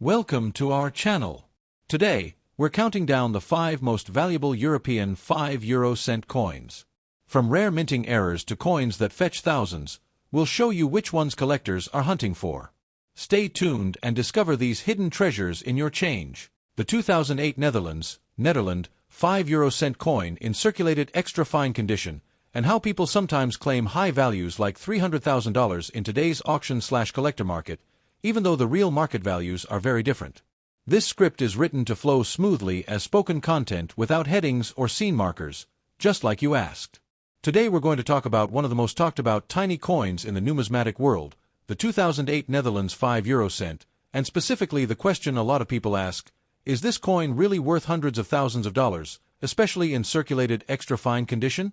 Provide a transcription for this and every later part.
Welcome to our channel. Today, we're counting down the 5 most valuable European 5-euro-cent coins. From rare minting errors to coins that fetch thousands, we'll show you which ones collectors are hunting for. Stay tuned and discover these hidden treasures in your change. The 2008 Netherlands, 5-euro-cent coin in circulated extra fine condition, and how people sometimes claim high values like $300,000 in today's auction/collector market, even though the real market values are very different. This script is written to flow smoothly as spoken content without headings or scene markers, just like you asked. Today we're going to talk about one of the most talked about tiny coins in the numismatic world, the 2008 Netherlands 5-euro-cent, and specifically the question a lot of people ask, is this coin really worth hundreds of thousands of dollars, especially in circulated extra fine condition?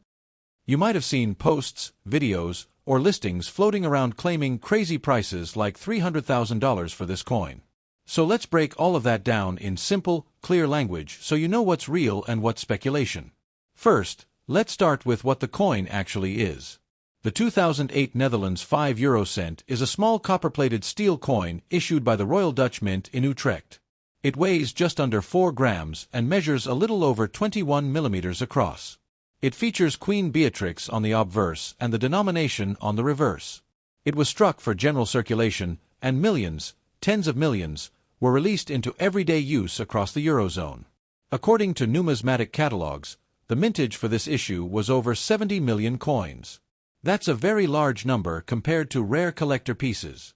You might have seen posts, videos, or listings floating around claiming crazy prices like $300,000 for this coin. So let's break all of that down in simple, clear language so you know what's real and what's speculation. First, let's start with what the coin actually is. The 2008 Netherlands 5-euro-cent is a small copper-plated steel coin issued by the Royal Dutch Mint in Utrecht. It weighs just under 4 grams and measures a little over 21 millimeters across. It features Queen Beatrix on the obverse and the denomination on the reverse. It was struck for general circulation, and millions, tens of millions, were released into everyday use across the Eurozone. According to numismatic catalogs, the mintage for this issue was over 70 million coins. That's a very large number compared to rare collector pieces.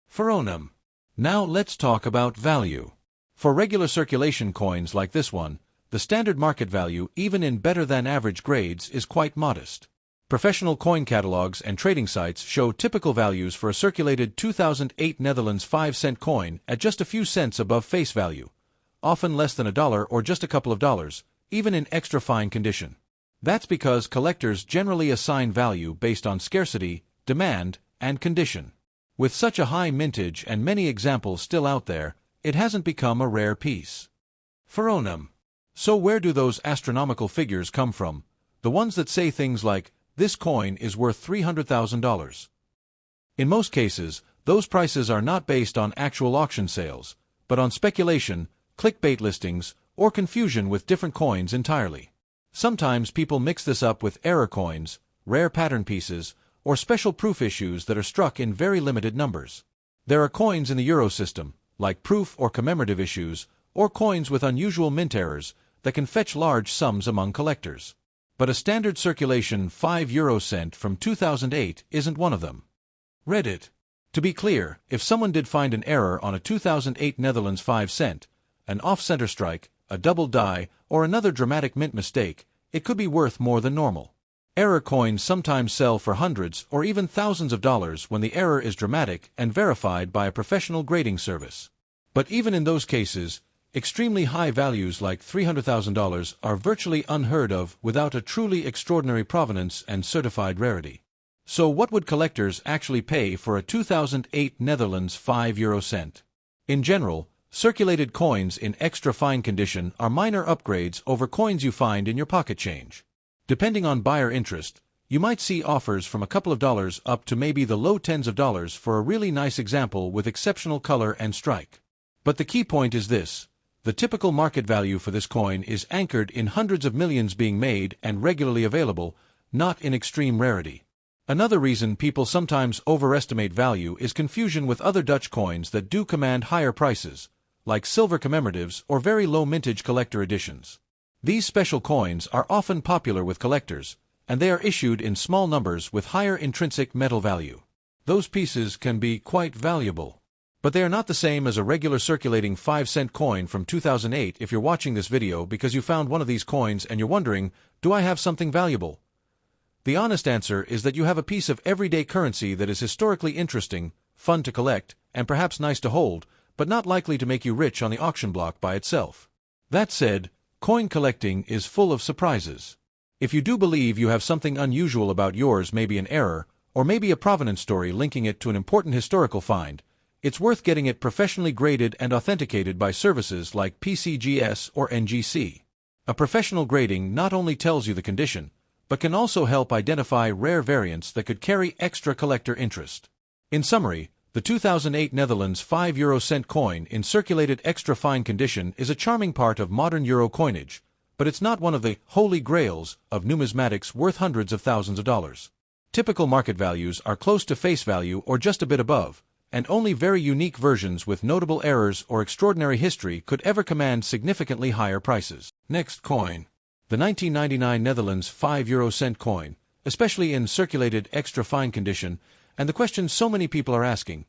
Foronum. Now let's talk about value. For regular circulation coins like this one, the standard market value, even in better-than-average grades, is quite modest. Professional coin catalogs and trading sites show typical values for a circulated 2008 Netherlands 5-cent coin at just a few cents above face value, often less than $1 or just a couple of dollars, even in extra fine condition. That's because collectors generally assign value based on scarcity, demand, and condition. With such a high mintage and many examples still out there, it hasn't become a rare piece. Foronum. So where do those astronomical figures come from? The ones that say things like, this coin is worth $300,000. In most cases, those prices are not based on actual auction sales, but on speculation, clickbait listings, or confusion with different coins entirely. Sometimes people mix this up with error coins, rare pattern pieces, or special proof issues that are struck in very limited numbers. There are coins in the Euro system, like proof or commemorative issues, or coins with unusual mint errors, that can fetch large sums among collectors. But a standard circulation 5-euro-cent from 2008 isn't one of them. Reddit. To be clear, if someone did find an error on a 2008 Netherlands 5-cent, an off-center strike, a double die, or another dramatic mint mistake, it could be worth more than normal. Error coins sometimes sell for hundreds or even thousands of dollars when the error is dramatic and verified by a professional grading service. But even in those cases, extremely high values like $300,000 are virtually unheard of without a truly extraordinary provenance and certified rarity. So what would collectors actually pay for a 2008 Netherlands 5-euro-cent? In general, circulated coins in extra fine condition are minor upgrades over coins you find in your pocket change. Depending on buyer interest, you might see offers from a couple of dollars up to maybe the low tens of dollars for a really nice example with exceptional color and strike. But the key point is this. The typical market value for this coin is anchored in hundreds of millions being made and regularly available, not in extreme rarity. Another reason people sometimes overestimate value is confusion with other Dutch coins that do command higher prices, like silver commemoratives or very low mintage collector editions. These special coins are often popular with collectors, and they are issued in small numbers with higher intrinsic metal value. Those pieces can be quite valuable. But they are not the same as a regular circulating 5-cent coin from 2008 if you're watching this video because you found one of these coins and you're wondering, do I have something valuable? The honest answer is that you have a piece of everyday currency that is historically interesting, fun to collect, and perhaps nice to hold, but not likely to make you rich on the auction block by itself. That said, coin collecting is full of surprises. If you do believe you have something unusual about yours, maybe an error, or maybe a provenance story linking it to an important historical find, it's worth getting it professionally graded and authenticated by services like PCGS or NGC. A professional grading not only tells you the condition, but can also help identify rare variants that could carry extra collector interest. In summary, The 2008 Netherlands 5 euro cent coin in circulated extra fine condition is a charming part of modern euro coinage, but it's not one of the holy grails of numismatics worth hundreds of thousands of dollars. Typical market values are close to face value or just a bit above, and only very unique versions with notable errors or extraordinary history could ever command significantly higher prices. Next coin. The 1999 Netherlands 5 euro cent coin, especially in circulated extra fine condition, and the question so many people are asking,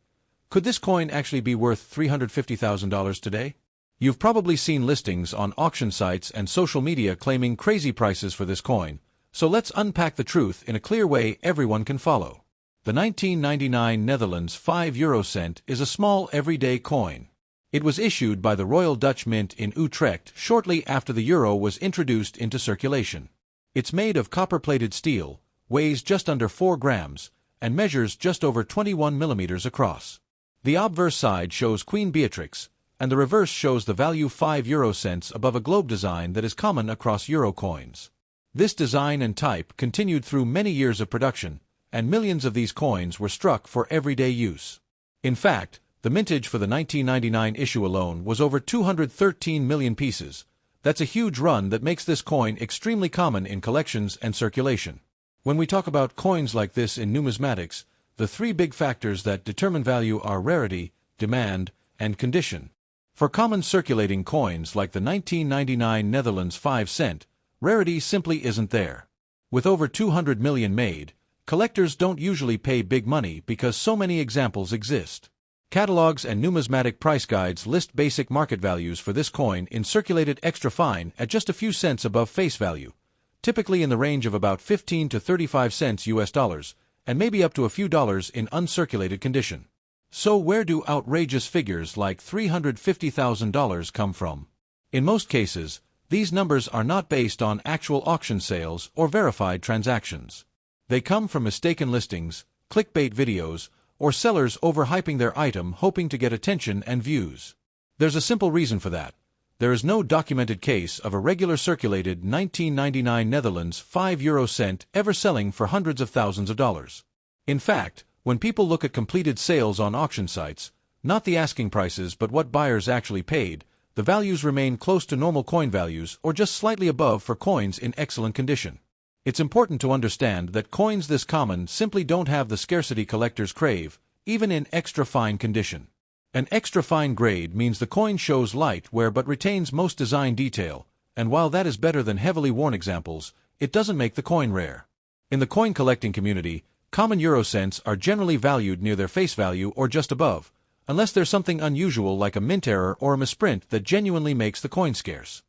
could this coin actually be worth $350,000 today? You've probably seen listings on auction sites and social media claiming crazy prices for this coin, so let's unpack the truth in a clear way everyone can follow. The 1999 Netherlands 5 euro cent is a small everyday coin. It was issued by the Royal Dutch Mint in Utrecht shortly after the euro was introduced into circulation. It's made of copper-plated steel, weighs just under 4 grams, and measures just over 21 millimeters across. The obverse side shows Queen Beatrix, and the reverse shows the value 5 euro cents above a globe design that is common across euro coins. This design and type continued through many years of production, and millions of these coins were struck for everyday use. In fact, the mintage for the 1999 issue alone was over 213 million pieces. That's a huge run that makes this coin extremely common in collections and circulation. When we talk about coins like this in numismatics, the three big factors that determine value are rarity, demand, and condition. For common circulating coins like the 1999 Netherlands 5 cent, rarity simply isn't there. With over 200 million made, collectors don't usually pay big money because so many examples exist. Catalogs and numismatic price guides list basic market values for this coin in circulated extra fine at just a few cents above face value, typically in the range of about 15 to 35 cents US dollars, and maybe up to a few dollars in uncirculated condition. So where do outrageous figures like $350,000 come from? In most cases, these numbers are not based on actual auction sales or verified transactions. They come from mistaken listings, clickbait videos, or sellers overhyping their item hoping to get attention and views. There's a simple reason for that. There is no documented case of a regular circulated 1999 Netherlands 5 euro cent ever selling for hundreds of thousands of dollars. In fact, when people look at completed sales on auction sites, not the asking prices but what buyers actually paid, the values remain close to normal coin values or just slightly above for coins in excellent condition. It's important to understand that coins this common simply don't have the scarcity collectors crave, even in extra fine condition. An extra fine grade means the coin shows light wear but retains most design detail, and while that is better than heavily worn examples, it doesn't make the coin rare. In the coin collecting community, common euro cents are generally valued near their face value or just above, unless there's something unusual like a mint error or a misprint that genuinely makes the coin scarce.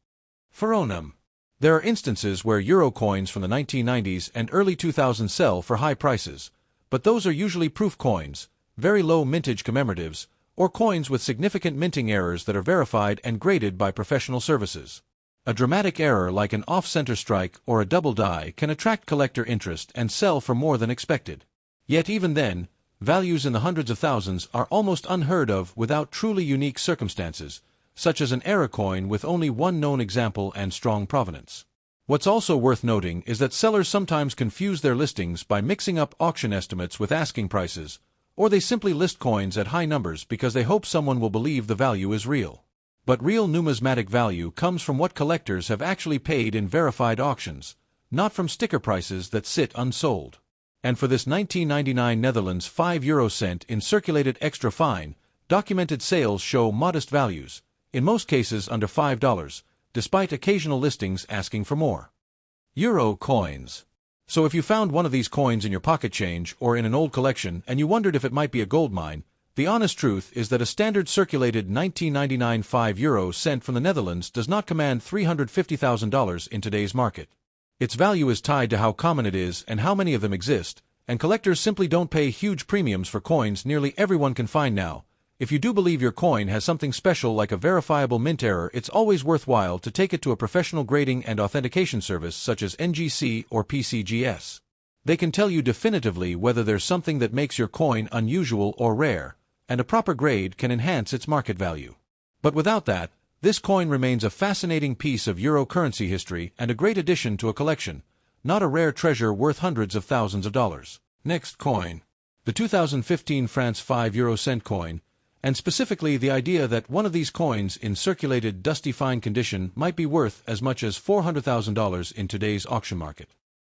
Veronum. There are instances where euro coins from the 1990s and early 2000s sell for high prices, but those are usually proof coins, very low mintage commemoratives, or coins with significant minting errors that are verified and graded by professional services. A dramatic error like an off-center strike or a double die can attract collector interest and sell for more than expected. Yet even then, values in the hundreds of thousands are almost unheard of without truly unique circumstances, such as an error coin with only one known example and strong provenance. What's also worth noting is that sellers sometimes confuse their listings by mixing up auction estimates with asking prices, or they simply list coins at high numbers because they hope someone will believe the value is real. But real numismatic value comes from what collectors have actually paid in verified auctions, not from sticker prices that sit unsold. And for this 1999 Netherlands 5 euro cent in circulated extra fine, documented sales show modest values, in most cases under $5, despite occasional listings asking for more. Euro coins. So if you found one of these coins in your pocket change or in an old collection and you wondered if it might be a gold mine, the honest truth is that a standard circulated 1999 5 euro cent from the Netherlands does not command $350,000 in today's market. Its value is tied to how common it is and how many of them exist, and collectors simply don't pay huge premiums for coins nearly everyone can find now. If you do believe your coin has something special like a verifiable mint error, it's always worthwhile to take it to a professional grading and authentication service such as NGC or PCGS. They can tell you definitively whether there's something that makes your coin unusual or rare, and a proper grade can enhance its market value. But without that, this coin remains a fascinating piece of euro currency history and a great addition to a collection, not a rare treasure worth hundreds of thousands of dollars. Next coin. the 2015 France 5 euro cent coin, and specifically the idea that one of these coins in circulated dusty fine condition might be worth as much as $400,000 in today's auction market.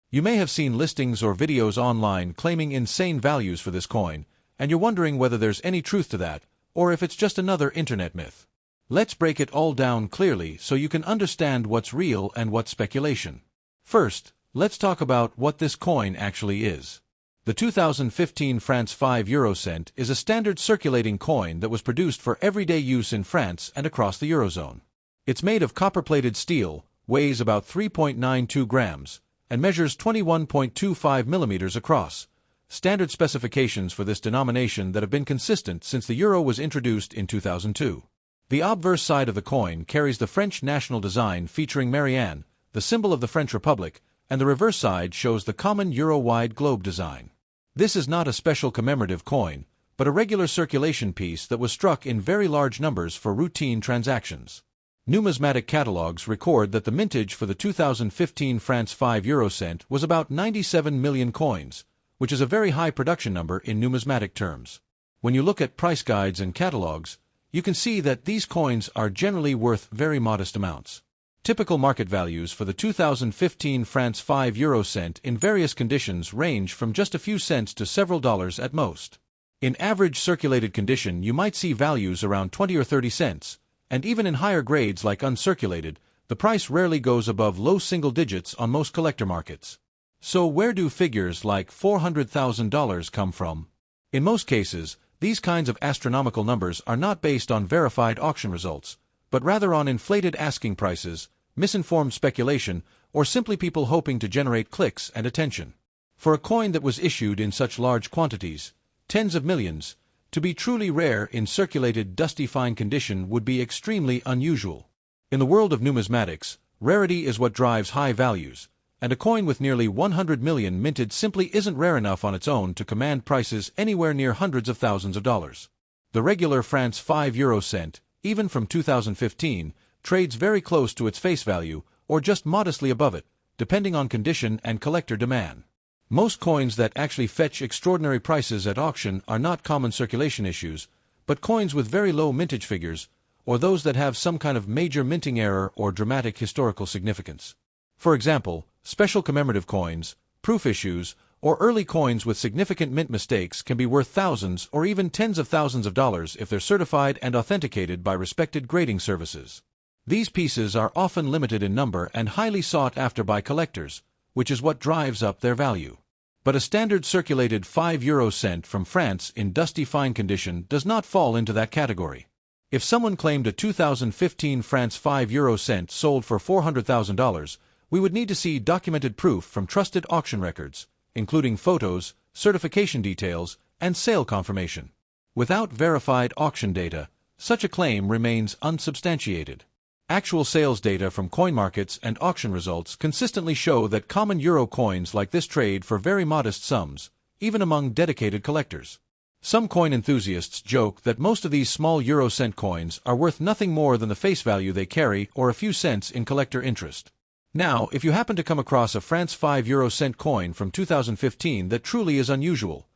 You may have seen listings or videos online claiming insane values for this coin, and you're wondering whether there's any truth to that, or if it's just another internet myth. Let's break it all down clearly so you can understand what's real and what's speculation. First, let's talk about what this coin actually is. The 2015 France 5 euro cent is a standard circulating coin that was produced for everyday use in France and across the Eurozone. It's made of copper-plated steel, weighs about 3.92 grams, and measures 21.25 millimeters across, standard specifications for this denomination that have been consistent since the euro was introduced in 2002. The obverse side of the coin carries the French national design featuring Marianne, the symbol of the French Republic, and the reverse side shows the common euro-wide globe design. This is not a special commemorative coin, but a regular circulation piece that was struck in very large numbers for routine transactions. Numismatic catalogs record that the mintage for the 2015 France 5 euro cent was about 97 million coins, which is a very high production number in numismatic terms. When you look at price guides and catalogs, you can see that these coins are generally worth very modest amounts. Typical market values for the 2015 France 5 euro cent in various conditions range from just a few cents to several dollars at most. In average circulated condition, you might see values around 20 or 30 cents, and even in higher grades like uncirculated, the price rarely goes above low single digits on most collector markets. So where do figures like $400,000 come from? In most cases, these kinds of astronomical numbers are not based on verified auction results, but rather on inflated asking prices, misinformed speculation, or simply people hoping to generate clicks and attention. For a coin that was issued in such large quantities, tens of millions, to be truly rare in circulated dusty fine condition would be extremely unusual. In the world of numismatics, rarity is what drives high values, and a coin with nearly 100 million minted simply isn't rare enough on its own to command prices anywhere near hundreds of thousands of dollars. The regular France 5 euro cent, even from 2015, trades very close to its face value, or just modestly above it, depending on condition and collector demand. Most coins that actually fetch extraordinary prices at auction are not common circulation issues, but coins with very low mintage figures, or those that have some kind of major minting error or dramatic historical significance. For example, special commemorative coins, proof issues, or early coins with significant mint mistakes can be worth thousands or even tens of thousands of dollars if they're certified and authenticated by respected grading services. These pieces are often limited in number and highly sought after by collectors, which is what drives up their value. But a standard circulated 5 euro cent from France in dusty fine condition does not fall into that category. If someone claimed a 2015 France 5 euro cent sold for $400,000, we would need to see documented proof from trusted auction records, including photos, certification details, and sale confirmation. Without verified auction data, such a claim remains unsubstantiated. Actual sales data from coin markets and auction results consistently show that common euro coins like this trade for very modest sums, even among dedicated collectors. Some coin enthusiasts joke that most of these small euro cent coins are worth nothing more than the face value they carry or a few cents in collector interest. Now, if you happen to come across a France 5 euro cent coin from 2015 that truly is unusual,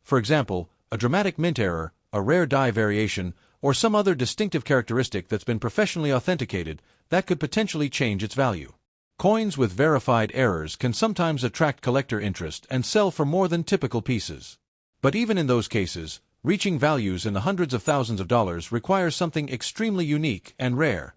for example, a dramatic mint error, a rare die variation, or some other distinctive characteristic that's been professionally authenticated, that could potentially change its value. Coins with verified errors can sometimes attract collector interest and sell for more than typical pieces. But even in those cases, reaching values in the hundreds of thousands of dollars requires something extremely unique and rare,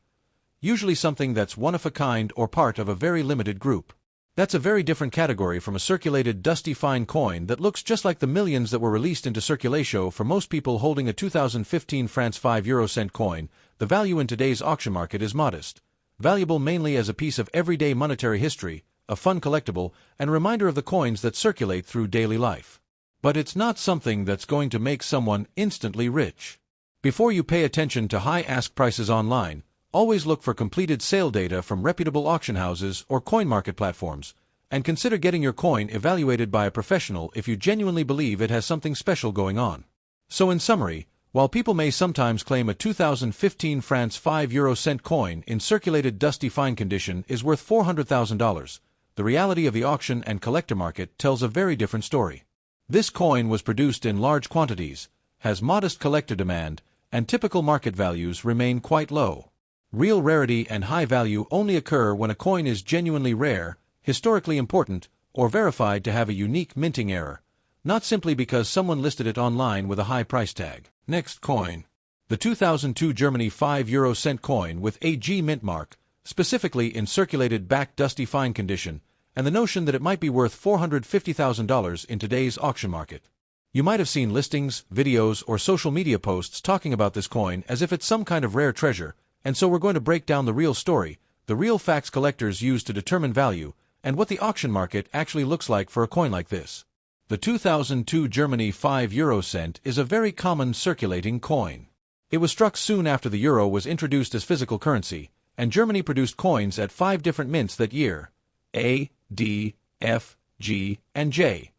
usually something that's one of a kind or part of a very limited group. That's a very different category from a circulated dusty fine coin that looks just like the millions that were released into circulation. For most people holding a 2015 France 5 euro cent coin, the value in today's auction market is modest, valuable mainly as a piece of everyday monetary history, a fun collectible, and a reminder of the coins that circulate through daily life. But it's not something that's going to make someone instantly rich. Before you pay attention to high ask prices online, always look for completed sale data from reputable auction houses or coin market platforms, and consider getting your coin evaluated by a professional if you genuinely believe it has something special going on. So in summary, while people may sometimes claim a 2015 France 5 euro cent coin in circulated dusty fine condition is worth $400,000, the reality of the auction and collector market tells a very different story. This coin was produced in large quantities, has modest collector demand, and typical market values remain quite low. Real rarity and high value only occur when a coin is genuinely rare, historically important, or verified to have a unique minting error, not simply because someone listed it online with a high price tag. Next coin. The 2002 Germany 5 euro cent coin with a G mint mark, specifically in circulated back dusty fine condition, and the notion that it might be worth $450,000 in today's auction market. You might have seen listings, videos, or social media posts talking about this coin as if it's some kind of rare treasure, and so we're going to break down the real story, the real facts collectors use to determine value, and what the auction market actually looks like for a coin like this. The 2002 Germany 5 euro cent is a very common circulating coin. It was struck soon after the euro was introduced as physical currency, and Germany produced coins at 5 different mints that year: A, D, F, G, and J.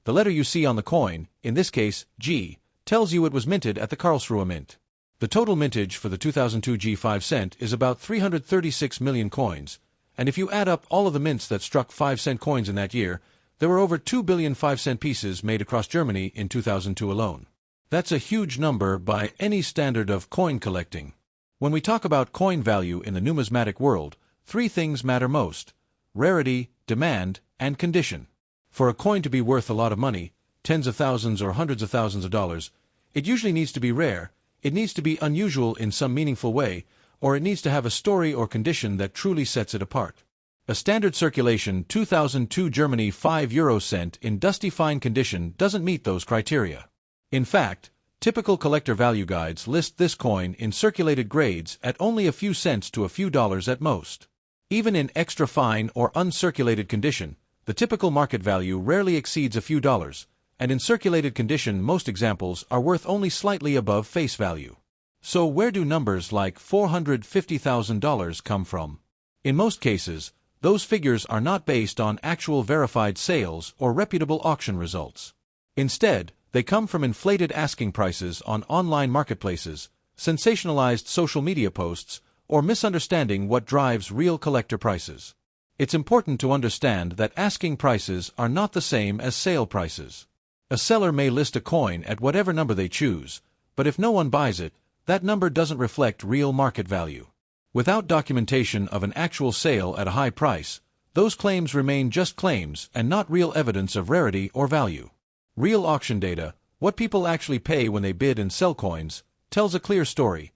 The letter you see on the coin, in this case G, tells you it was minted at the Karlsruhe Mint. The total mintage for the 2002 G5 cent is about 336 million coins, and if you add up all of the mints that struck 5-cent coins in that year, there were over 2 billion 5-cent pieces made across Germany in 2002 alone. That's a huge number by any standard of coin collecting. When we talk about coin value in the numismatic world, 3 things matter most: rarity, demand, and condition. For a coin to be worth a lot of money, tens of thousands or hundreds of thousands of dollars, it usually needs to be rare, it needs to be unusual in some meaningful way, or it needs to have a story or condition that truly sets it apart. A standard circulation 2002 Germany 5 euro cent in dusty fine condition doesn't meet those criteria. In fact, typical collector value guides list this coin in circulated grades at only a few cents to a few dollars at most. Even in extra fine or uncirculated condition, the typical market value rarely exceeds a few dollars, and in circulated condition most examples are worth only slightly above face value. So where do numbers like $450,000 come from? In most cases, those figures are not based on actual verified sales or reputable auction results. Instead, they come from inflated asking prices on online marketplaces, sensationalized social media posts, or misunderstanding what drives real collector prices. It's important to understand that asking prices are not the same as sale prices. A seller may list a coin at whatever number they choose, but if no one buys it, that number doesn't reflect real market value. Without documentation of an actual sale at a high price, those claims remain just claims and not real evidence of rarity or value. Real auction data, what people actually pay when they bid and sell coins, tells a clear story.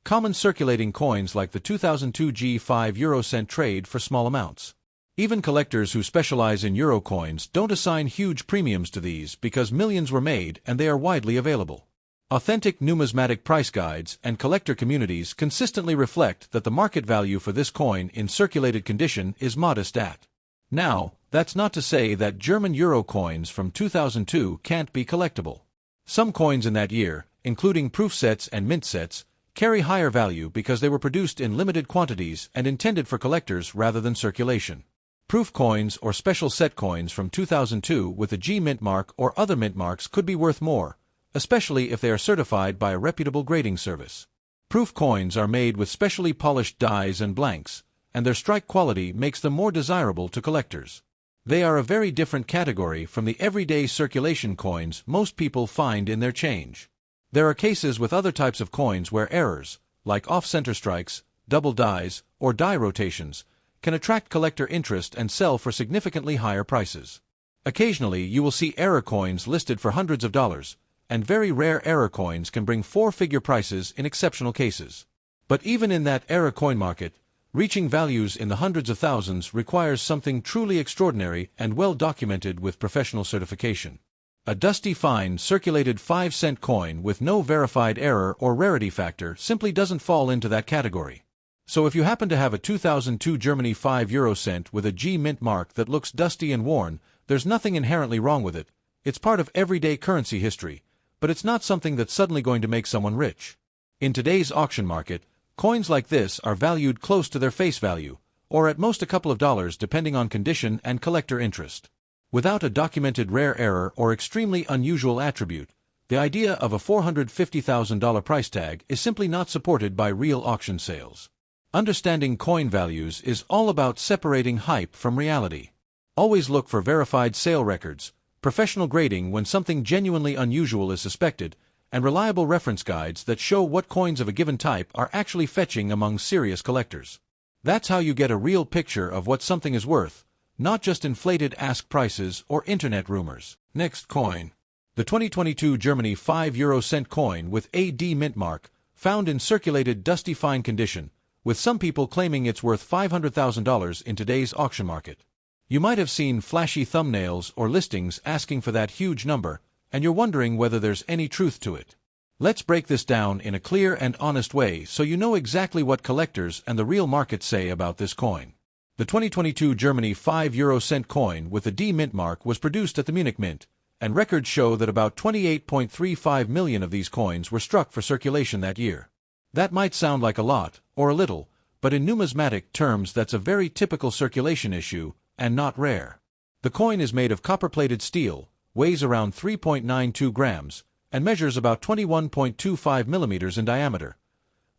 Common circulating coins like the 2002 G5 euro cent trade for small amounts. Even collectors who specialize in euro coins don't assign huge premiums to these because millions were made and they are widely available. Authentic numismatic price guides and collector communities consistently reflect that the market value for this coin in circulated condition is modest at. Now, that's not to say that German euro coins from 2002 can't be collectible. Some coins in that year, including proof sets and mint sets, carry higher value because they were produced in limited quantities and intended for collectors rather than circulation. Proof coins or special set coins from 2002 with a G mint mark or other mint marks could be worth more, especially if they are certified by a reputable grading service. Proof coins are made with specially polished dies and blanks, and their strike quality makes them more desirable to collectors. They are a very different category from the everyday circulation coins most people find in their change. There are cases with other types of coins where errors, like off-center strikes, double dies, or die rotations, can attract collector interest and sell for significantly higher prices. Occasionally, you will see error coins listed for hundreds of dollars, and very rare error coins can bring 4-figure prices in exceptional cases. But even in that error coin market, reaching values in the hundreds of thousands requires something truly extraordinary and well documented with professional certification. A dusty fine circulated 5-cent coin with no verified error or rarity factor simply doesn't fall into that category. So if you happen to have a 2002 Germany 5 euro cent with a G mint mark that looks dusty and worn, there's nothing inherently wrong with it. It's part of everyday currency history, but it's not something that's suddenly going to make someone rich. In today's auction market, coins like this are valued close to their face value, or at most a couple of dollars depending on condition and collector interest. Without a documented rare error or extremely unusual attribute, the idea of a $450,000 price tag is simply not supported by real auction sales. Understanding coin values is all about separating hype from reality. Always look for verified sale records, professional grading when something genuinely unusual is suspected, and reliable reference guides that show what coins of a given type are actually fetching among serious collectors. That's how you get a real picture of what something is worth, not just inflated ask prices or internet rumors. Next coin. The 2022 Germany 5 euro cent coin with AD mint mark, found in circulated dusty fine condition, with some people claiming it's worth $500,000 in today's auction market. You might have seen flashy thumbnails or listings asking for that huge number, and you're wondering whether there's any truth to it. Let's break this down in a clear and honest way so you know exactly what collectors and the real market say about this coin. The 2022 Germany 5 euro cent coin with the D mint mark was produced at the Munich Mint, and records show that about 28.35 million of these coins were struck for circulation that year. That might sound like a lot, or a little, but in numismatic terms that's a very typical circulation issue, and not rare. The coin is made of copper-plated steel, weighs around 3.92 grams, and measures about 21.25 millimeters in diameter.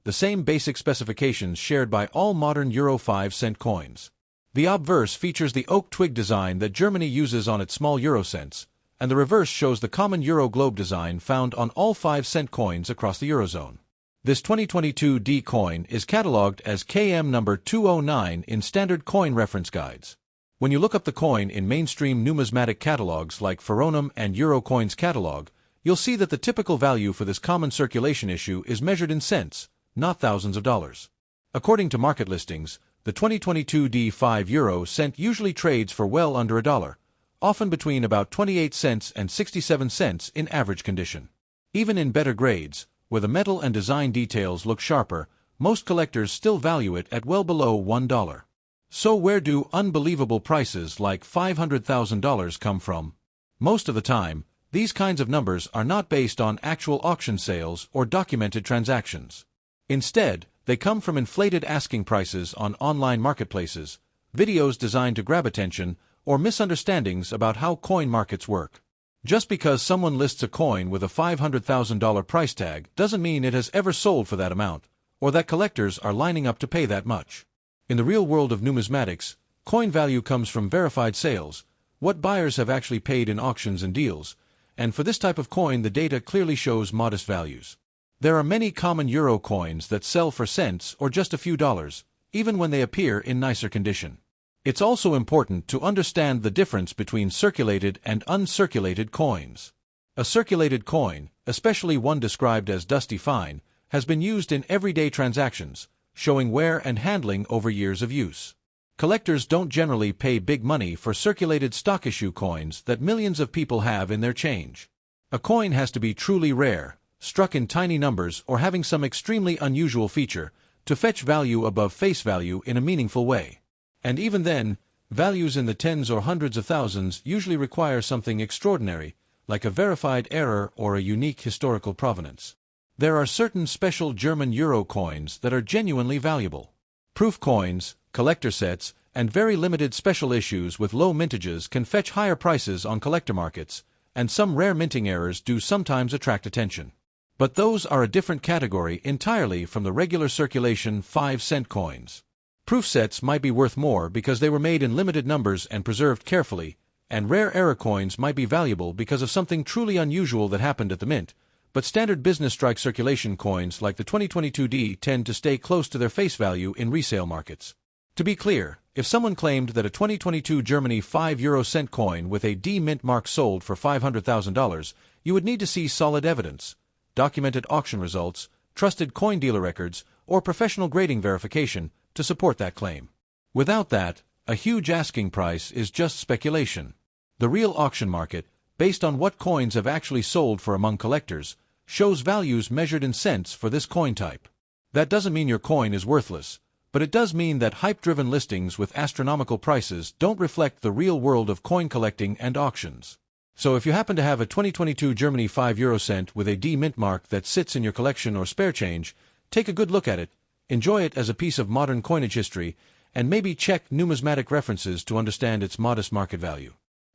The same basic specifications shared by all modern Euro 5 cent coins. The obverse features the oak twig design that Germany uses on its small euro cents, and the reverse shows the common euro globe design found on all 5 cent coins across the Eurozone. This 2022 D coin is catalogued as KM number 209 in standard coin reference guides. When you look up the coin in mainstream numismatic catalogs like Ferronum and Eurocoins catalog, you'll see that the typical value for this common circulation issue is measured in cents, not thousands of dollars. According to market listings, the 2022 D 5 euro cent usually trades for well under $1, often between about 28 cents and 67 cents in average condition. Even in better grades, where the metal and design details look sharper, most collectors still value it at well below $1. So where do unbelievable prices like $500,000 come from? Most of the time, these kinds of numbers are not based on actual auction sales or documented transactions. Instead, they come from inflated asking prices on online marketplaces, videos designed to grab attention, or misunderstandings about how coin markets work. Just because someone lists a coin with a $500,000 price tag doesn't mean it has ever sold for that amount, or that collectors are lining up to pay that much. In the real world of numismatics, coin value comes from verified sales, what buyers have actually paid in auctions and deals, and for this type of coin the data clearly shows modest values. There are many common euro coins that sell for cents or just a few dollars, even when they appear in nicer condition. It's also important to understand the difference between circulated and uncirculated coins. A circulated coin, especially one described as dusty fine, has been used in everyday transactions, showing wear and handling over years of use. Collectors don't generally pay big money for circulated stock issue coins that millions of people have in their change. A coin has to be truly rare, struck in tiny numbers or having some extremely unusual feature, to fetch value above face value in a meaningful way. And even then, values in the tens or hundreds of thousands usually require something extraordinary, like a verified error or a unique historical provenance. There are certain special German euro coins that are genuinely valuable. Proof coins, collector sets, and very limited special issues with low mintages can fetch higher prices on collector markets, and some rare minting errors do sometimes attract attention. But those are a different category entirely from the regular circulation 5-cent coins. Proof sets might be worth more because they were made in limited numbers and preserved carefully, and rare error coins might be valuable because of something truly unusual that happened at the mint, but standard business strike circulation coins like the 2022 D tend to stay close to their face value in resale markets. To be clear, if someone claimed that a 2022 Germany 5 euro cent coin with a D mint mark sold for $500,000, you would need to see solid evidence, documented auction results, trusted coin dealer records, or professional grading verification to support that claim. Without that, a huge asking price is just speculation. The real auction market, based on what coins have actually sold for among collectors, shows values measured in cents for this coin type. That doesn't mean your coin is worthless, but it does mean that hype-driven listings with astronomical prices don't reflect the real world of coin collecting and auctions. So if you happen to have a 2022 Germany 5 euro cent with a D mint mark that sits in your collection or spare change, take a good look at it, enjoy it as a piece of modern coinage history, and maybe check numismatic references to understand its modest market value.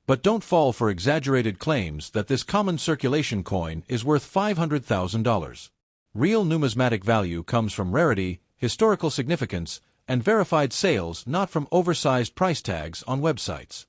But don't fall for exaggerated claims that this common circulation coin is worth $500,000. Real numismatic value comes from rarity, historical significance, and verified sales, not from oversized price tags on websites.